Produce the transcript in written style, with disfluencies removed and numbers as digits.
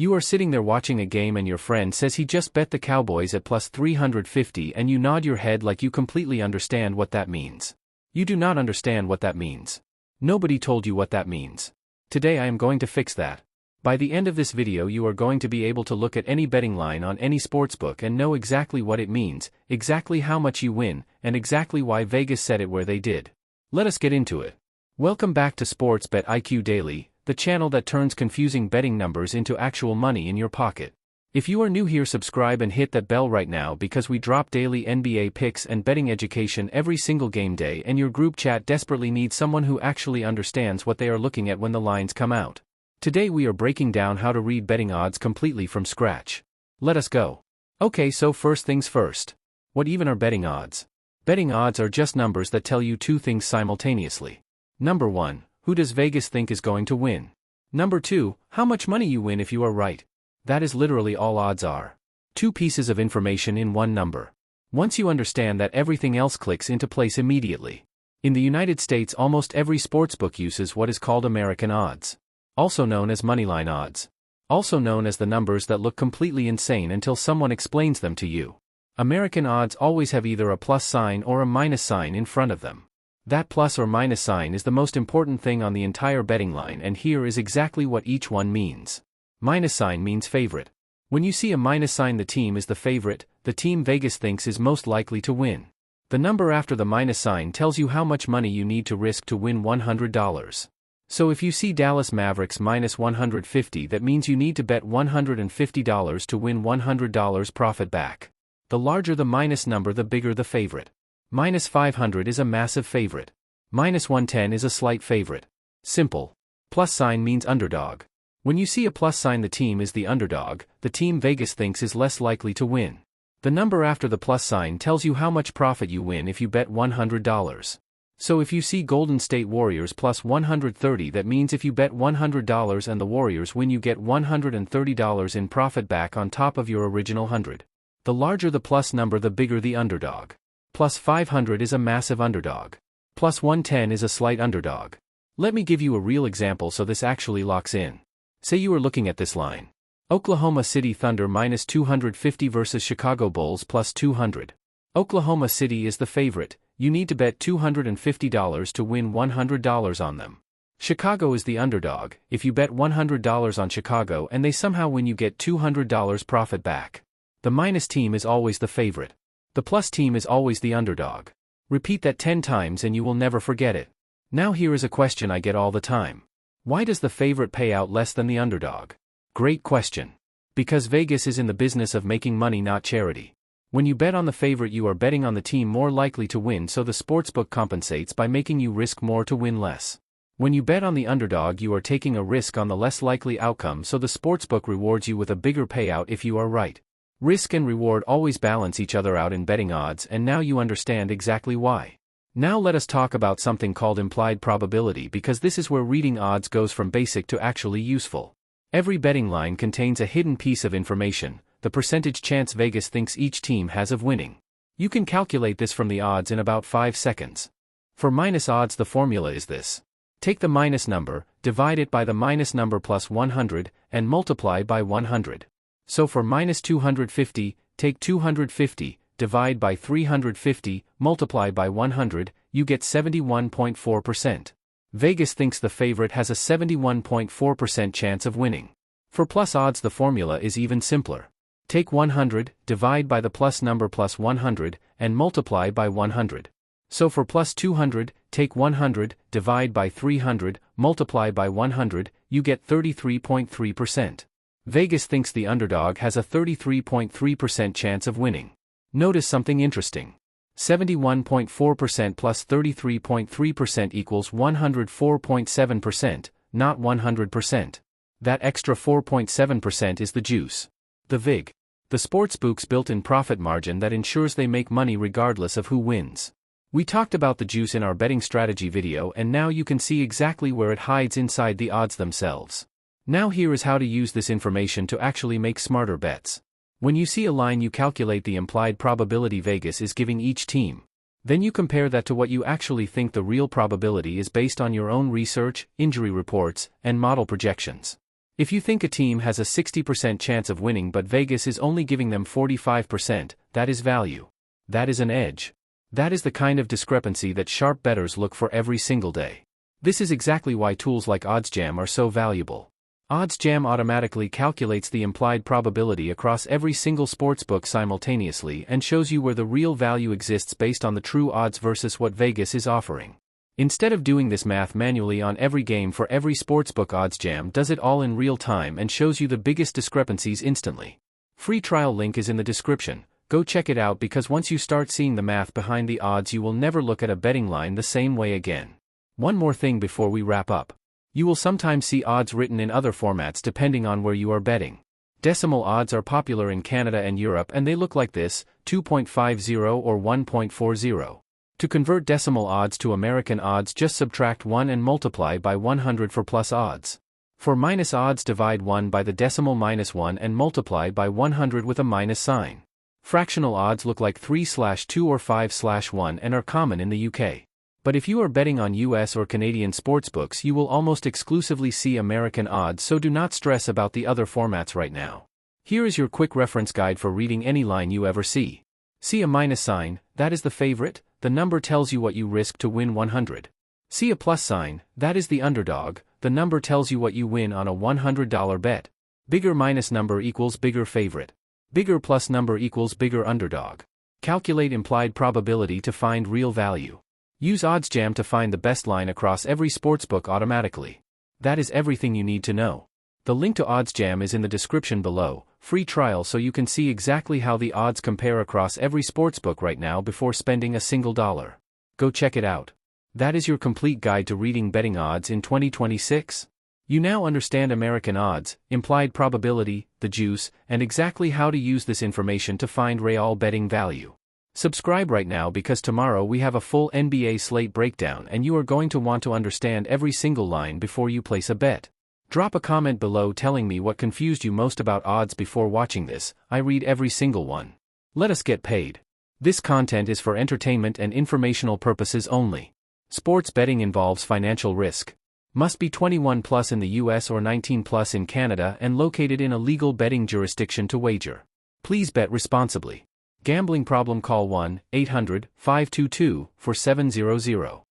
You are sitting there watching a game and your friend says he just bet the Cowboys at plus 350 and you nod your head like you completely understand what that means. You do not understand what that means. Nobody told you what that means. Today I am going to fix that. By the end of this video you are going to be able to look at any betting line on any sportsbook and know exactly what it means, exactly how much you win, and exactly why Vegas said it where they did. Let us get into it. Welcome back to Sports Bet IQ Daily, the channel that turns confusing betting numbers into actual money in your pocket. If you are new here, subscribe and hit that bell right now because we drop daily NBA picks and betting education every single game day, and your group chat desperately needs someone who actually understands what they are looking at when the lines come out. Today we are breaking down how to read betting odds completely from scratch. Let us go. Okay, so first things first. What even are betting odds? Betting odds are just numbers that tell you two things simultaneously. Number 1, who does Vegas think is going to win? Number 2, how much money you win if you are right. That is literally all odds are. Two pieces of information in one number. Once you understand that, everything else clicks into place immediately. In the United States, almost every sportsbook uses what is called American odds, also known as moneyline odds, also known as the numbers that look completely insane until someone explains them to you. American odds always have either a plus sign or a minus sign in front of them. That plus or minus sign is the most important thing on the entire betting line, and here is exactly what each one means. Minus sign means favorite. When you see a minus sign, the team is the favorite, the team Vegas thinks is most likely to win. The number after the minus sign tells you how much money you need to risk to win $100. So if you see Dallas Mavericks minus 150, that means you need to bet $150 to win $100 profit back. The larger the minus number, the bigger the favorite. Minus 500 is a massive favorite. Minus 110 is a slight favorite. Simple. Plus sign means underdog. When you see a plus sign, the team is the underdog, the team Vegas thinks is less likely to win. The number after the plus sign tells you how much profit you win if you bet $100. So if you see Golden State Warriors plus 130, that means if you bet $100 and the Warriors win, you get $130 in profit back on top of your original 100. The larger the plus number, the bigger the underdog. Plus 500 is a massive underdog. Plus 110 is a slight underdog. Let me give you a real example so this actually locks in. Say you are looking at this line. Oklahoma City Thunder minus 250 versus Chicago Bulls plus 200. Oklahoma City is the favorite. You need to bet $250 to win $100 on them. Chicago is the underdog. If you bet $100 on Chicago and they somehow win, you get $200 profit back. The minus team is always the favorite. The plus team is always the underdog. Repeat that 10 times and you will never forget it. Now here is a question I get all the time. Why does the favorite pay out less than the underdog? Great question. Because Vegas is in the business of making money, not charity. When you bet on the favorite, you are betting on the team more likely to win, so the sportsbook compensates by making you risk more to win less. When you bet on the underdog, you are taking a risk on the less likely outcome, so the sportsbook rewards you with a bigger payout if you are right. Risk and reward always balance each other out in betting odds, and now you understand exactly why. Now let us talk about something called implied probability, because this is where reading odds goes from basic to actually useful. Every betting line contains a hidden piece of information, the percentage chance Vegas thinks each team has of winning. You can calculate this from the odds in about 5 seconds. For minus odds, the formula is this. Take the minus number, divide it by the minus number plus 100, and multiply by 100. So for minus 250, take 250, divide by 350, multiply by 100, you get 71.4%. Vegas thinks the favorite has a 71.4% chance of winning. For plus odds, the formula is even simpler. Take 100, divide by the plus number plus 100, and multiply by 100. So for plus 200, take 100, divide by 300, multiply by 100, you get 33.3%. Vegas thinks the underdog has a 33.3% chance of winning. Notice something interesting. 71.4% plus 33.3% equals 104.7%, not 100%. That extra 4.7% is the juice. The VIG. The sportsbook's built-in profit margin that ensures they make money regardless of who wins. We talked about the juice in our betting strategy video, and now you can see exactly where it hides inside the odds themselves. Now here is how to use this information to actually make smarter bets. When you see a line, you calculate the implied probability Vegas is giving each team. Then you compare that to what you actually think the real probability is based on your own research, injury reports, and model projections. If you think a team has a 60% chance of winning but Vegas is only giving them 45%, that is value. That is an edge. That is the kind of discrepancy that sharp bettors look for every single day. This is exactly why tools like OddsJam are so valuable. OddsJam automatically calculates the implied probability across every single sportsbook simultaneously and shows you where the real value exists based on the true odds versus what Vegas is offering. Instead of doing this math manually on every game for every sportsbook, OddsJam does it all in real time and shows you the biggest discrepancies instantly. Free trial link is in the description. Go check it out because once you start seeing the math behind the odds, you will never look at a betting line the same way again. One more thing before we wrap up. You will sometimes see odds written in other formats depending on where you are betting. Decimal odds are popular in Canada and Europe and they look like this, 2.50 or 1.40. To convert decimal odds to American odds, just subtract 1 and multiply by 100 for plus odds. For minus odds, divide 1 by the decimal minus 1 and multiply by 100 with a minus sign. Fractional odds look like 3/2 or 5/1 and are common in the UK. But if you are betting on US or Canadian sportsbooks, you will almost exclusively see American odds, so do not stress about the other formats right now. Here is your quick reference guide for reading any line you ever see. See a minus sign, that is the favorite, the number tells you what you risk to win 100. See a plus sign, that is the underdog, the number tells you what you win on a $100 bet. Bigger minus number equals bigger favorite. Bigger plus number equals bigger underdog. Calculate implied probability to find real value. Use OddsJam to find the best line across every sportsbook automatically. That is everything you need to know. The link to OddsJam is in the description below, free trial so you can see exactly how the odds compare across every sportsbook right now before spending a single dollar. Go check it out. That is your complete guide to reading betting odds in 2026. You now understand American odds, implied probability, the juice, and exactly how to use this information to find real betting value. Subscribe right now because tomorrow we have a full NBA slate breakdown and you are going to want to understand every single line before you place a bet. Drop a comment below telling me what confused you most about odds before watching this. I read every single one. Let us get paid. This content is for entertainment and informational purposes only. Sports betting involves financial risk. Must be 21 plus in the US or 19 plus in Canada and located in a legal betting jurisdiction to wager. Please bet responsibly. Gambling problem, call 1-800-522-4700.